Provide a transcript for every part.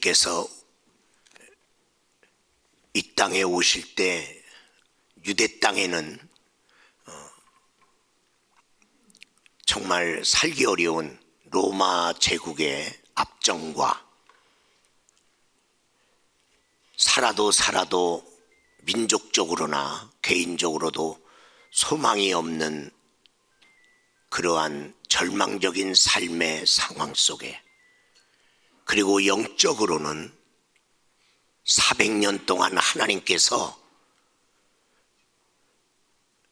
주님께서 이 땅에 오실 때 유대 땅에는 정말 살기 어려운 로마 제국의 압정과 살아도 민족적으로나 개인적으로도 소망이 없는 그러한 절망적인 삶의 상황 속에, 그리고 영적으로는 400년 동안 하나님께서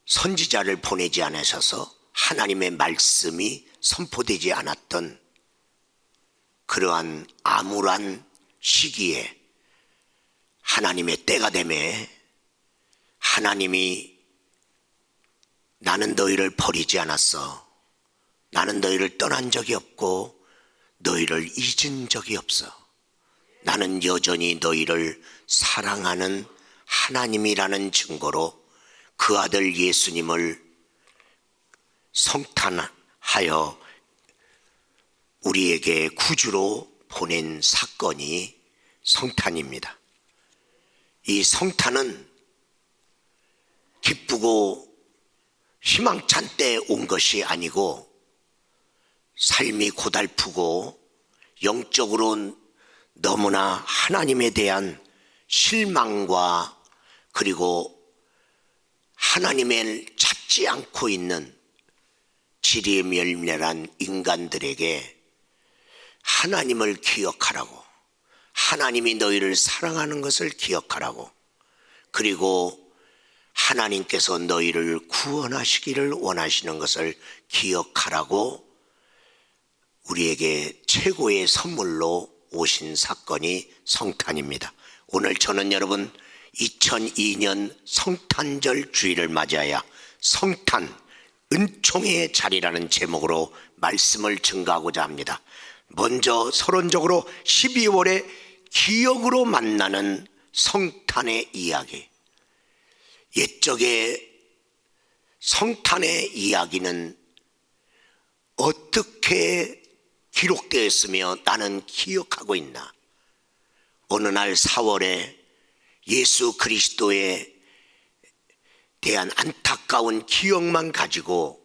선지자를 보내지 않으셔서 하나님의 말씀이 선포되지 않았던 그러한 암울한 시기에 하나님의 때가 되매 하나님이 나는 너희를 버리지 않았어. 나는 너희를 떠난 적이 없고 너희를 잊은 적이 없어. 나는 여전히 너희를 사랑하는 하나님이라는 증거로 그 아들 예수님을 성탄하여 우리에게 구주로 보낸 사건이 성탄입니다. 이 성탄은 기쁘고 희망찬 때 온 것이 아니고 삶이 고달프고 영적으로 너무나 하나님에 대한 실망과 그리고 하나님을 찾지 않고 있는 지리에 멸렬한 인간들에게 하나님을 기억하라고, 하나님이 너희를 사랑하는 것을 기억하라고, 그리고 하나님께서 너희를 구원하시기를 원하시는 것을 기억하라고 우리에게 최고의 선물로 오신 사건이 성탄입니다. 오늘 저는 여러분 2002년 성탄절 주일을 맞이하여 성탄 은총의 자리라는 제목으로 말씀을 증거하고자 합니다. 먼저 서론적으로 12월에 기억으로 만나는 성탄의 이야기. 옛적의 성탄의 이야기는 어떻게 기록되었으며 나는 기억하고 있나? 어느 날 4월에 예수 그리스도에 대한 안타까운 기억만 가지고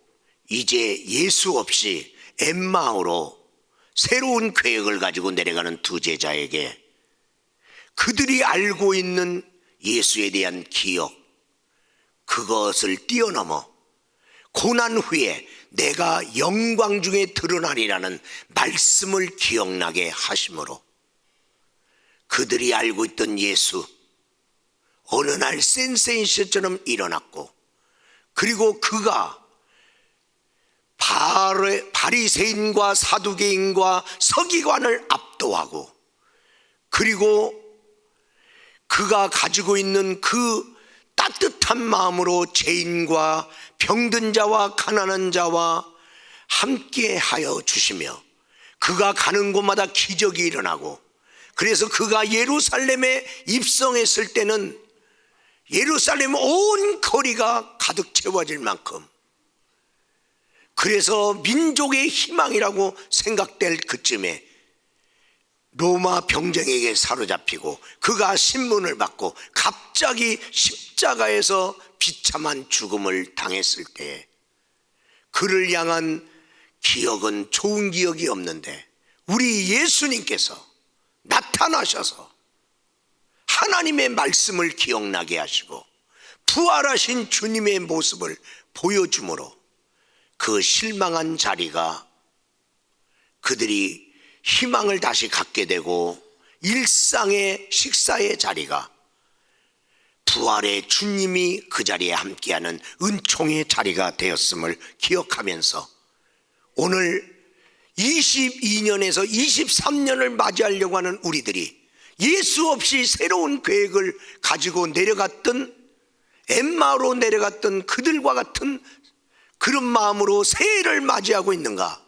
이제 예수 없이 엠마오로 새로운 계획을 가지고 내려가는 두 제자에게 그들이 알고 있는 예수에 대한 기억, 그것을 뛰어넘어 고난 후에 내가 영광 중에 드러나리라는 말씀을 기억나게 하심으로 그들이 알고 있던 예수 어느 날 센세이션처럼 일어났고, 그리고 그가 바리새인과 사두개인과 서기관을 압도하고, 그리고 그가 가지고 있는 그 따뜻한 마음으로 죄인과 병든 자와 가난한 자와 함께 하여 주시며, 그가 가는 곳마다 기적이 일어나고, 그래서 그가 예루살렘에 입성했을 때는 예루살렘 온 거리가 가득 채워질 만큼, 그래서 민족의 희망이라고 생각될 그쯤에 로마 병정에게 사로잡히고 그가 신문을 받고 갑자기 십자가에서 비참한 죽음을 당했을 때 그를 향한 기억은 좋은 기억이 없는데, 우리 예수님께서 나타나셔서 하나님의 말씀을 기억나게 하시고 부활하신 주님의 모습을 보여주므로 그 실망한 자리가 그들이 희망을 다시 갖게 되고, 일상의 식사의 자리가 부활의 주님이 그 자리에 함께하는 은총의 자리가 되었음을 기억하면서 오늘 22년에서 23년을 맞이하려고 하는 우리들이 예수 없이 새로운 계획을 가지고 내려갔던, 엠마오로 내려갔던 그들과 같은 그런 마음으로 새해를 맞이하고 있는가?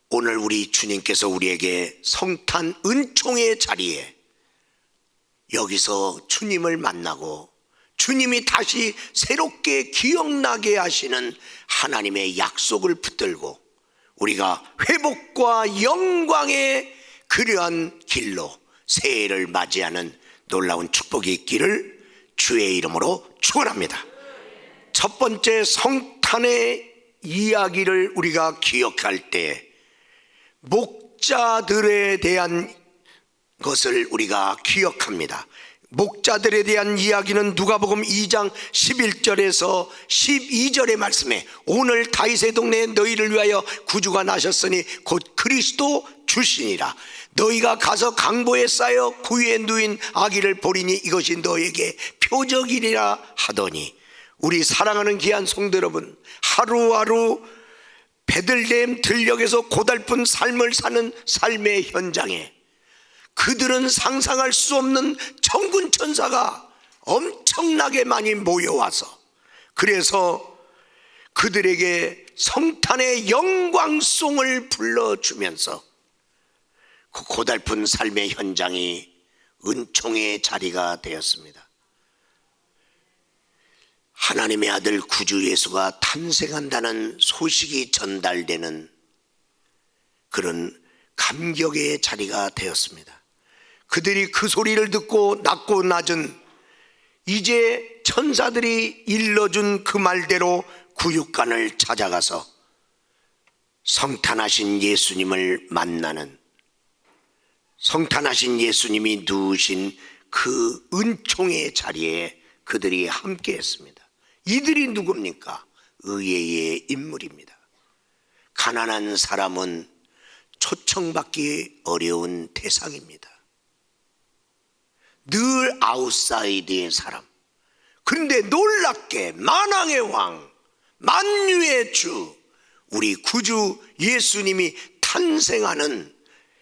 오늘 우리 주님께서 우리에게 성탄 은총의 자리에 여기서 주님을 만나고 주님이 다시 새롭게 기억나게 하시는 하나님의 약속을 붙들고 우리가 회복과 영광의 그러한 길로 새해를 맞이하는 놀라운 축복이 있기를 주의 이름으로 축원합니다. 첫 번째, 성탄의 이야기를 우리가 기억할 때 목자들에 대한 것을 우리가 기억합니다. 목자들에 대한 이야기는 누가복음 2장 11절에서 12절의 말씀에 오늘 다윗의 동네에 너희를 위하여 구주가 나셨으니 곧 그리스도 주시니라. 너희가 가서 강보에 쌓여 구유에 누인 아기를 보리니 이것이 너에게 표적이리라 하더니, 우리 사랑하는 귀한 성도 여러분, 하루하루 베들레헴 들녘에서 고달픈 삶을 사는 삶의 현장에 그들은 상상할 수 없는 천군 천사가 엄청나게 많이 모여와서, 그래서 그들에게 성탄의 영광송을 불러주면서 그 고달픈 삶의 현장이 은총의 자리가 되었습니다. 하나님의 아들 구주 예수가 탄생한다는 소식이 전달되는 그런 감격의 자리가 되었습니다. 그들이 그 소리를 듣고 낮고 낮은 이제 천사들이 일러준 그 말대로 구육간을 찾아가서 성탄하신 예수님을 만나는, 성탄하신 예수님이 누우신 그 은총의 자리에 그들이 함께 했습니다. 이들이 누굽니까? 의외의 인물입니다. 가난한 사람은 초청받기 어려운 대상입니다. 늘 아웃사이드의 사람. 그런데 놀랍게 만왕의 왕, 만유의 주, 우리 구주 예수님이 탄생하는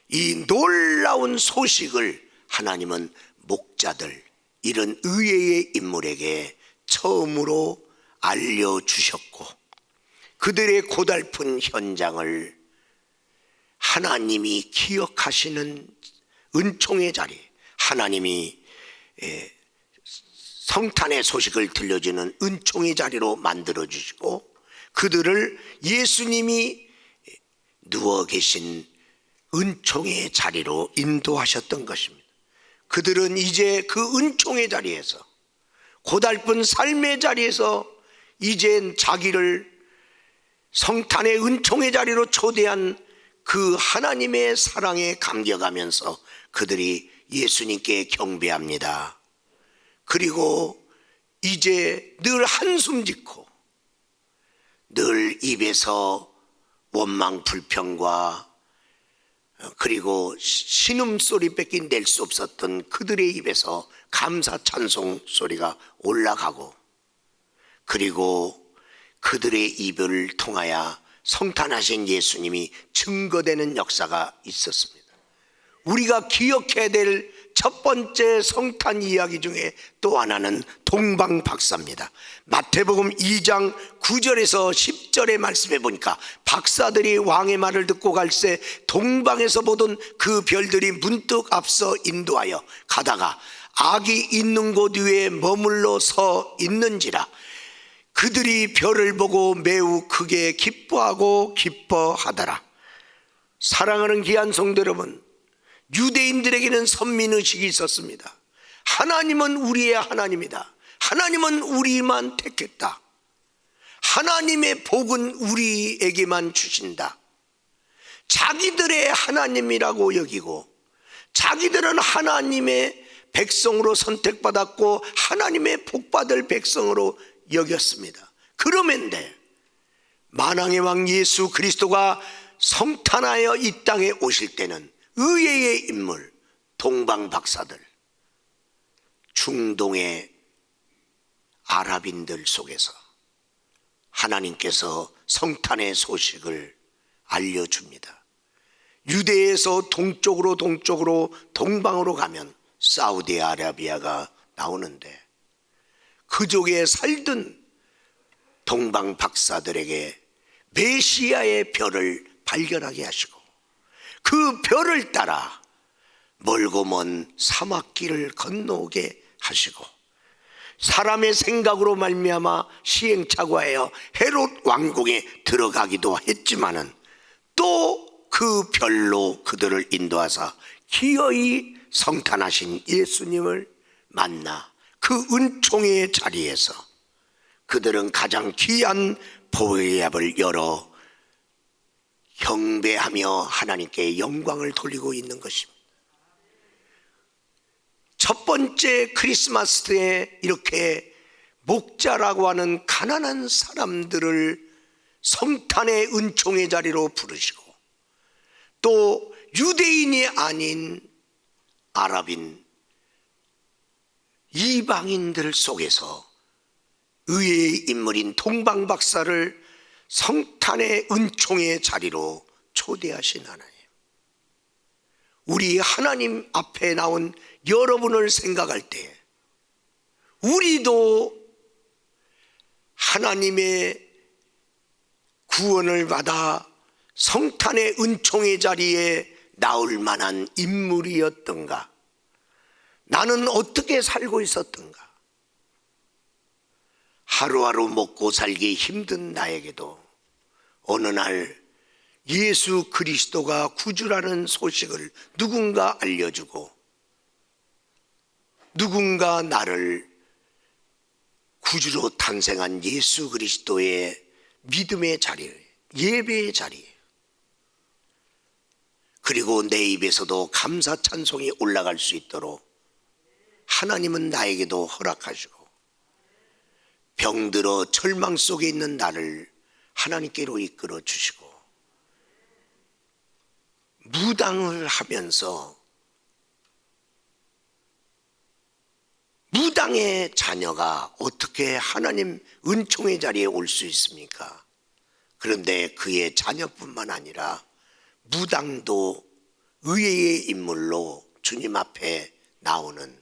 이 놀라운 소식을 하나님은 목자들, 이런 의외의 인물에게 처음으로 알려주셨고, 그들의 고달픈 현장을 하나님이 기억하시는 은총의 자리, 하나님이 성탄의 소식을 들려주는 은총의 자리로 만들어주시고, 그들을 예수님이 누워 계신 은총의 자리로 인도하셨던 것입니다. 그들은 이제 그 은총의 자리에서, 고달픈 삶의 자리에서 이젠 자기를 성탄의 은총의 자리로 초대한 그 하나님의 사랑에 감격하면서 그들이 예수님께 경배합니다. 그리고 이제 늘 한숨 짓고 늘 입에서 원망 불평과 그리고 신음소리밖에 낼 수 없었던 그들의 입에서 감사 찬송 소리가 올라가고, 그리고 그들의 입을 통하여 성탄하신 예수님이 증거되는 역사가 있었습니다. 우리가 기억해야 될 첫 번째 성탄 이야기 중에 또 하나는 동방박사입니다. 마태복음 2장 9절에서 10절의 말씀에 보니까 박사들이 왕의 말을 듣고 갈새 동방에서 보던 그 별들이 문득 앞서 인도하여 가다가 아기 있는 곳 위에 머물러 서 있는지라. 그들이 별을 보고 매우 크게 기뻐하고 기뻐하더라. 사랑하는 귀한 성도 여러분, 유대인들에게는 선민의식이 있었습니다. 하나님은 우리의 하나님이다. 하나님은 우리만 택했다. 하나님의 복은 우리에게만 주신다. 자기들의 하나님이라고 여기고, 자기들은 하나님의 백성으로 선택받았고 하나님의 복받을 백성으로 여겼습니다. 그러면데 만왕의 왕 예수 그리스도가 성탄하여 이 땅에 오실 때는 의외의 인물, 동방박사들, 중동의 아랍인들 속에서 하나님께서 성탄의 소식을 알려줍니다. 유대에서 동쪽으로 동방으로 가면 사우디아라비아가 나오는데, 그쪽에 살던 동방박사들에게 메시아의 별을 발견하게 하시고, 그 별을 따라 멀고 먼 사막길을 건너오게 하시고, 사람의 생각으로 말미암아 시행착오하여 헤롯 왕궁에 들어가기도 했지만은 또 그 별로 그들을 인도하사 기어이 성탄하신 예수님을 만나 그 은총의 자리에서 그들은 가장 귀한 보혜압을 열어 경배하며 하나님께 영광을 돌리고 있는 것입니다. 첫 번째 크리스마스 때에 이렇게 목자라고 하는 가난한 사람들을 성탄의 은총의 자리로 부르시고, 또 유대인이 아닌 아랍인 이방인들 속에서 의의 인물인 동방박사를 성탄의 은총의 자리로 초대하신 하나님, 우리 하나님 앞에 나온 여러분을 생각할 때 우리도 하나님의 구원을 받아 성탄의 은총의 자리에 나올 만한 인물이었던가? 나는 어떻게 살고 있었던가? 하루하루 먹고 살기 힘든 나에게도 어느 날 예수 그리스도가 구주라는 소식을 누군가 알려주고, 누군가 나를 구주로 탄생한 예수 그리스도의 믿음의 자리, 예배의 자리, 그리고 내 입에서도 감사 찬송이 올라갈 수 있도록 하나님은 나에게도 허락하시고, 병들어 절망 속에 있는 나를 하나님께로 이끌어 주시고, 무당을 하면서 무당의 자녀가 어떻게 하나님 은총의 자리에 올 수 있습니까? 그런데 그의 자녀뿐만 아니라 무당도 의의 인물로 주님 앞에 나오는,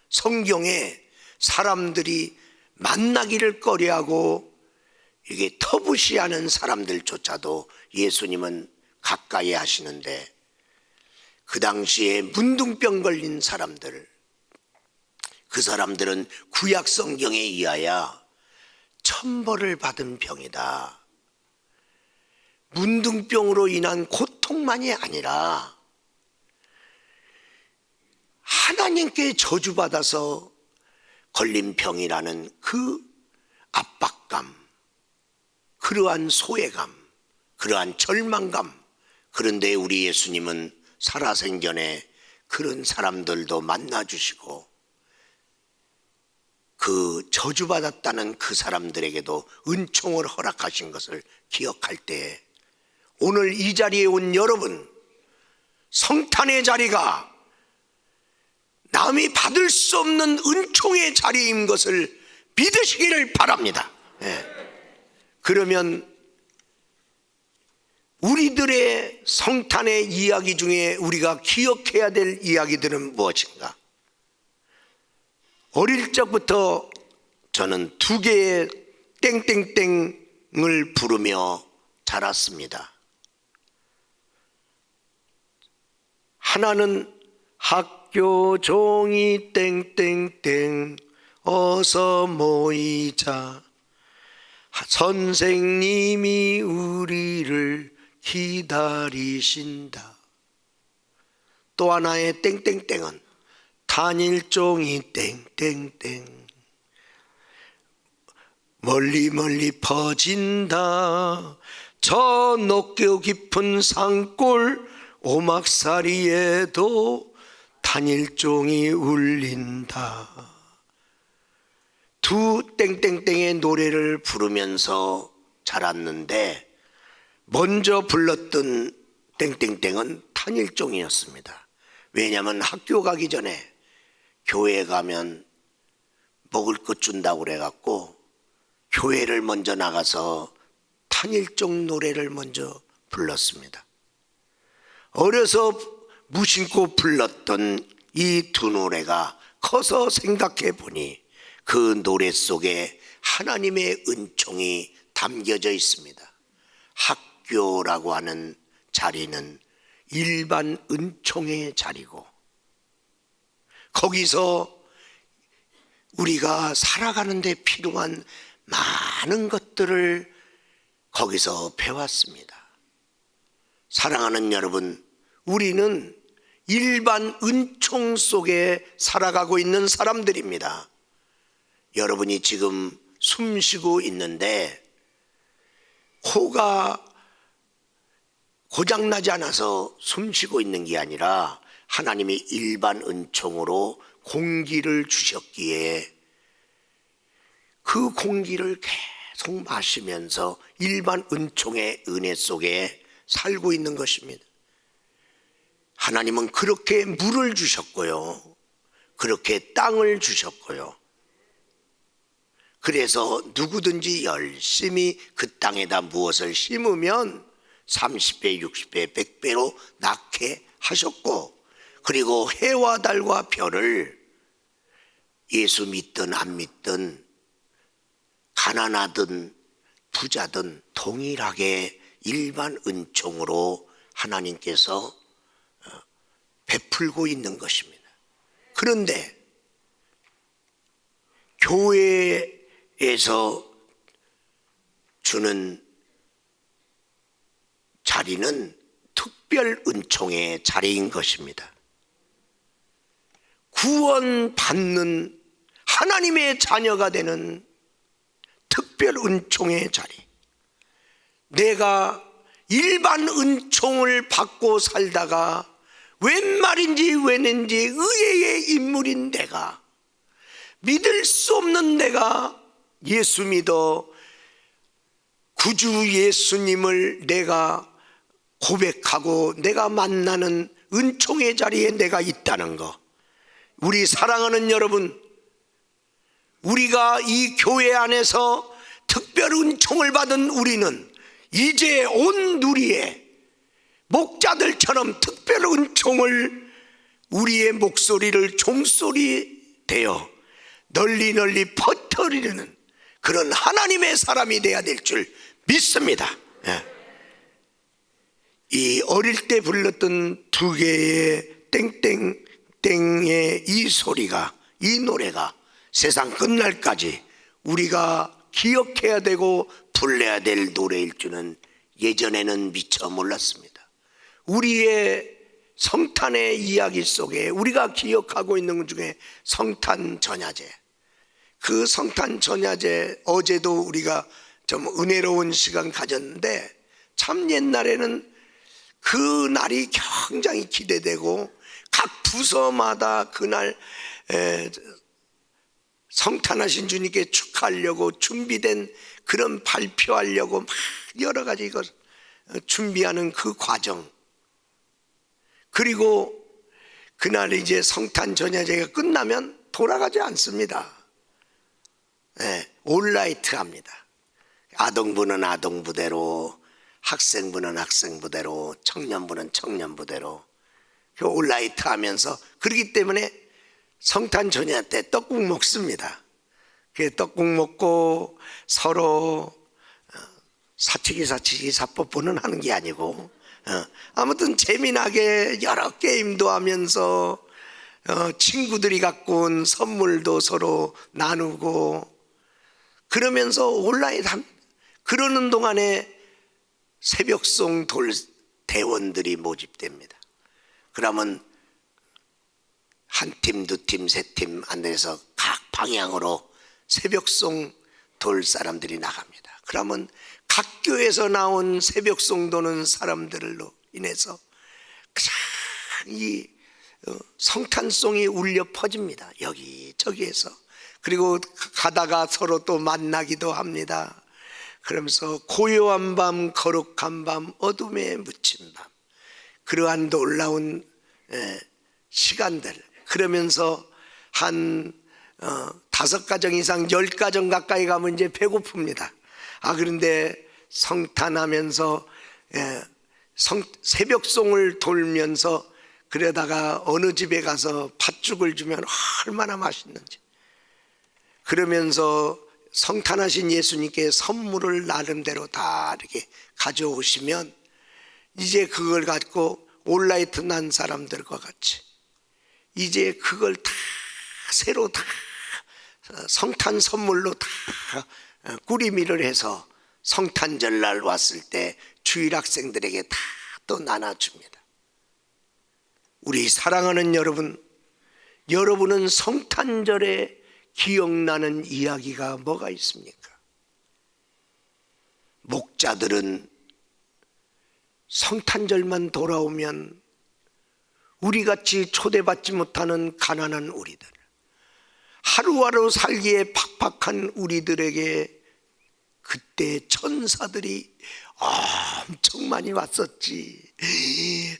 성경에 사람들이 만나기를 꺼려하고 이게 터부시하는 사람들조차도 예수님은 가까이 하시는데, 그 당시에 문둥병 걸린 사람들, 그 사람들은 구약 성경에 의하여 천벌을 받은 병이다. 문둥병으로 인한 고통만이 아니라 하나님께 저주받아서 걸린 병이라는 그 압박감, 그러한 소외감, 그러한 절망감. 그런데 우리 예수님은 살아생전에 그런 사람들도 만나주시고, 그 저주받았다는 그 사람들에게도 은총을 허락하신 것을 기억할 때, 오늘 이 자리에 온 여러분, 성탄의 자리가 남이 받을 수 없는 은총의 자리인 것을 믿으시기를 바랍니다. 그러면 우리들의 성탄의 이야기 중에 우리가 기억해야 될 이야기들은 무엇인가? 어릴 적부터 저는 두 개의 땡땡땡을 부르며 자랐습니다. 하나는 학교 종이 땡땡땡 어서 모이자, 선생님이 우리를 기다리신다. 또 하나의 땡땡땡은 단일종이 땡땡땡 멀리 멀리 퍼진다. 저 높고 깊은 산골 오막살이에도 단일종이 울린다. 두 땡땡땡의 노래를 부르면서 자랐는데, 먼저 불렀던 땡땡땡은 단일종이었습니다. 왜냐하면 학교 가기 전에 교회 가면 먹을 것 준다고 그래갖고 교회를 먼저 나가서 단일종 노래를 먼저 불렀습니다. 어려서 무심코 불렀던 이 두 노래가 커서 생각해 보니 그 노래 속에 하나님의 은총이 담겨져 있습니다. 학교라고 하는 자리는 일반 은총의 자리고, 거기서 우리가 살아가는 데 필요한 많은 것들을 거기서 배웠습니다. 사랑하는 여러분, 우리는 일반 은총 속에 살아가고 있는 사람들입니다. 여러분이 지금 숨 쉬고 있는데 코가 고장나지 않아서 숨 쉬고 있는 게 아니라 하나님이 일반 은총으로 공기를 주셨기에 그 공기를 계속 마시면서 일반 은총의 은혜 속에 살고 있는 것입니다. 하나님은 그렇게 물을 주셨고요, 그렇게 땅을 주셨고요, 그래서 누구든지 열심히 그 땅에다 무엇을 심으면 30배, 60배, 100배로 낳게 하셨고, 그리고 해와 달과 별을 예수 믿든 안 믿든 가난하든 부자든 동일하게 일반 은총으로 하나님께서 베풀고 있는 것입니다. 그런데 교회에서 주는 자리는 특별 은총의 자리인 것입니다. 구원받는 하나님의 자녀가 되는 특별 은총의 자리. 내가 일반 은총을 받고 살다가 웬 말인지 웬인지 의외의 인물인 내가, 믿을 수 없는 내가 예수 믿어 구주 예수님을 내가 고백하고 내가 만나는 은총의 자리에 내가 있다는 것. 우리 사랑하는 여러분, 우리가 이 교회 안에서 특별 은총을 받은 우리는 이제 온 누리에 목자들처럼 특별 은총을, 우리의 목소리를 종소리 되어 널리 널리 퍼뜨리는 그런 하나님의 사람이 되어야 될 줄 믿습니다. 이 어릴 때 불렀던 두 개의 땡땡땡의 이 소리가, 이 노래가 세상 끝날까지 우리가 기억해야 되고 불러야 될 노래일 줄은 예전에는 미처 몰랐습니다. 우리의 성탄의 이야기 속에 우리가 기억하고 있는 것 중에 성탄 전야제, 그 성탄 전야제 어제도 우리가 좀 은혜로운 시간 가졌는데, 참 옛날에는 그 날이 굉장히 기대되고 각 부서마다 그날 성탄하신 주님께 축하하려고 준비된 그런 발표하려고 막 여러 가지 이걸 준비하는 그 과정, 그리고 그날 이제 성탄 전야제가 끝나면 돌아가지 않습니다. 올라이트 합니다. 아동부는 아동부대로, 학생부는 학생부대로, 청년부는 청년부대로 올라이트 하면서, 그렇기 때문에 성탄 전야 때 떡국 먹습니다. 그 떡국 먹고 서로 사치기 사뽀뽀는 하는 게 아니고, 아무튼 재미나게 여러 게임도 하면서 친구들이 갖고 온 선물도 서로 나누고 그러면서 온라인 그러는 동안에 새벽송 돌 대원들이 모집됩니다. 그러면 한 팀, 두 팀, 세 팀 안에서 각 방향으로 새벽송 돌 사람들이 나갑니다. 그러면 각 교회에서 나온 새벽송 도는 사람들로 인해서 이 성탄송이 울려 퍼집니다. 여기저기에서. 그리고 가다가 서로 또 만나기도 합니다. 그러면서 고요한 밤, 거룩한 밤, 어둠에 묻힌 밤, 그러한 놀라운 시간들, 그러면서 한 5가정 이상 10가정 가까이 가면 이제 배고픕니다. 그런데 성탄하면서 새벽송을 돌면서 그러다가 어느 집에 가서 팥죽을 주면 얼마나 맛있는지, 그러면서 성탄하신 예수님께 선물을 나름대로 다 이렇게 가져오시면 이제 그걸 갖고 올라이트 난 사람들과 같이 이제 그걸 다 새로 다 성탄 선물로 다 꾸리미를 해서 성탄절날 왔을 때 주일 학생들에게 다 또 나눠줍니다. 우리 사랑하는 여러분, 여러분은 성탄절에 기억나는 이야기가 뭐가 있습니까? 목자들은 성탄절만 돌아오면 우리같이 초대받지 못하는 가난한 우리들, 하루하루 살기에 팍팍한 우리들에게 그때 천사들이 엄청 많이 왔었지.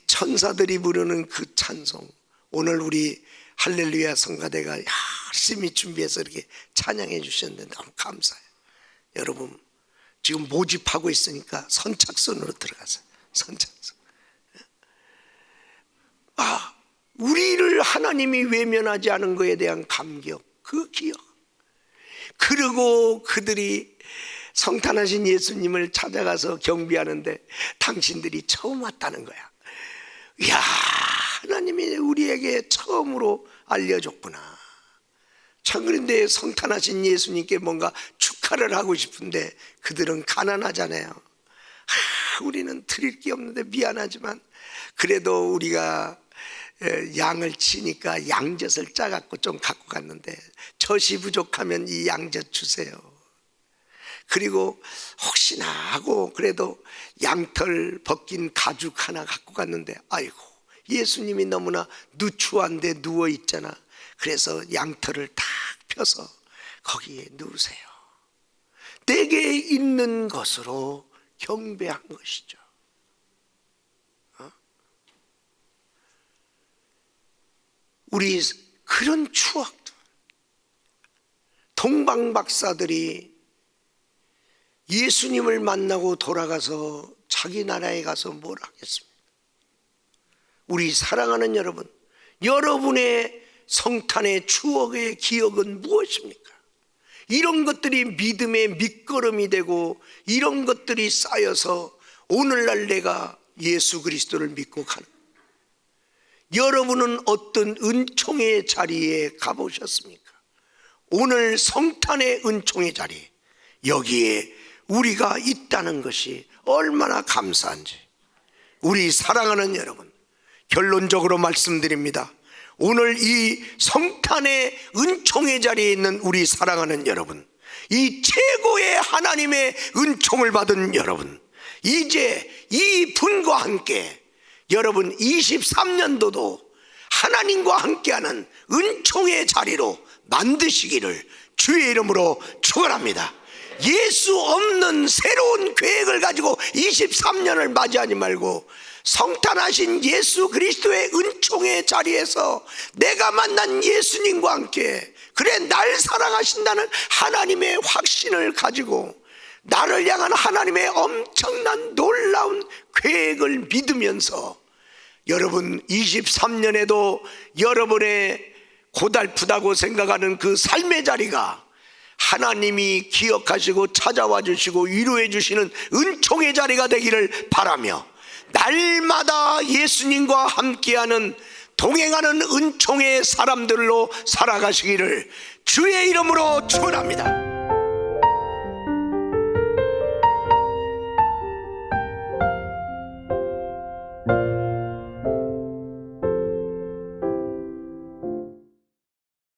천사들이 부르는 그 찬송, 오늘 우리 할렐루야 성가대가 열심히 준비해서 이렇게 찬양해 주셨는데 너무 감사해요. 여러분 지금 모집하고 있으니까 선착순으로 들어가세요. 선착순. 우리를 하나님이 외면하지 않은 것에 대한 감격, 그 기억. 그리고 그들이 성탄하신 예수님을 찾아가서 경비하는데 당신들이 처음 왔다는 거야. 이야, 하나님이 우리에게 처음으로 알려줬구나. 참, 그런데 성탄하신 예수님께 뭔가 축하를 하고 싶은데 그들은 가난하잖아요. 우리는 드릴 게 없는데 미안하지만 그래도 우리가 양을 치니까 양젖을 짜갖고 좀 갖고 갔는데 젖이 부족하면 이 양젖 주세요. 그리고 혹시나 하고 그래도 양털 벗긴 가죽 하나 갖고 갔는데 아이고, 예수님이 너무나 누추한데 누워 있잖아. 그래서 양털을 탁 펴서 거기에 누우세요. 내게 있는 것으로 경배한 것이죠. 우리 그런 추억들, 동방박사들이 예수님을 만나고 돌아가서 자기 나라에 가서 뭘 하겠습니까? 우리 사랑하는 여러분, 여러분의 성탄의 추억의 기억은 무엇입니까? 이런 것들이 믿음의 밑거름이 되고 이런 것들이 쌓여서 오늘날 내가 예수 그리스도를 믿고 가는, 여러분은 어떤 은총의 자리에 가보셨습니까? 오늘 성탄의 은총의 자리, 여기에 우리가 있다는 것이 얼마나 감사한지. 우리 사랑하는 여러분, 결론적으로 말씀드립니다. 오늘 이 성탄의 은총의 자리에 있는 우리 사랑하는 여러분, 이 최고의 하나님의 은총을 받은 여러분, 이제 이 분과 함께 여러분 23년도도 하나님과 함께하는 은총의 자리로 만드시기를 주의 이름으로 축원합니다. 예수 없는 새로운 계획을 가지고 23년을 맞이하지 말고 성탄하신 예수 그리스도의 은총의 자리에서 내가 만난 예수님과 함께, 그래 날 사랑하신다는 하나님의 확신을 가지고 나를 향한 하나님의 엄청난 놀라운 계획을 믿으면서 여러분 23년에도 여러분의 고달프다고 생각하는 그 삶의 자리가 하나님이 기억하시고 찾아와 주시고 위로해 주시는 은총의 자리가 되기를 바라며, 날마다 예수님과 함께하는 동행하는 은총의 사람들로 살아가시기를 주의 이름으로 축원합니다.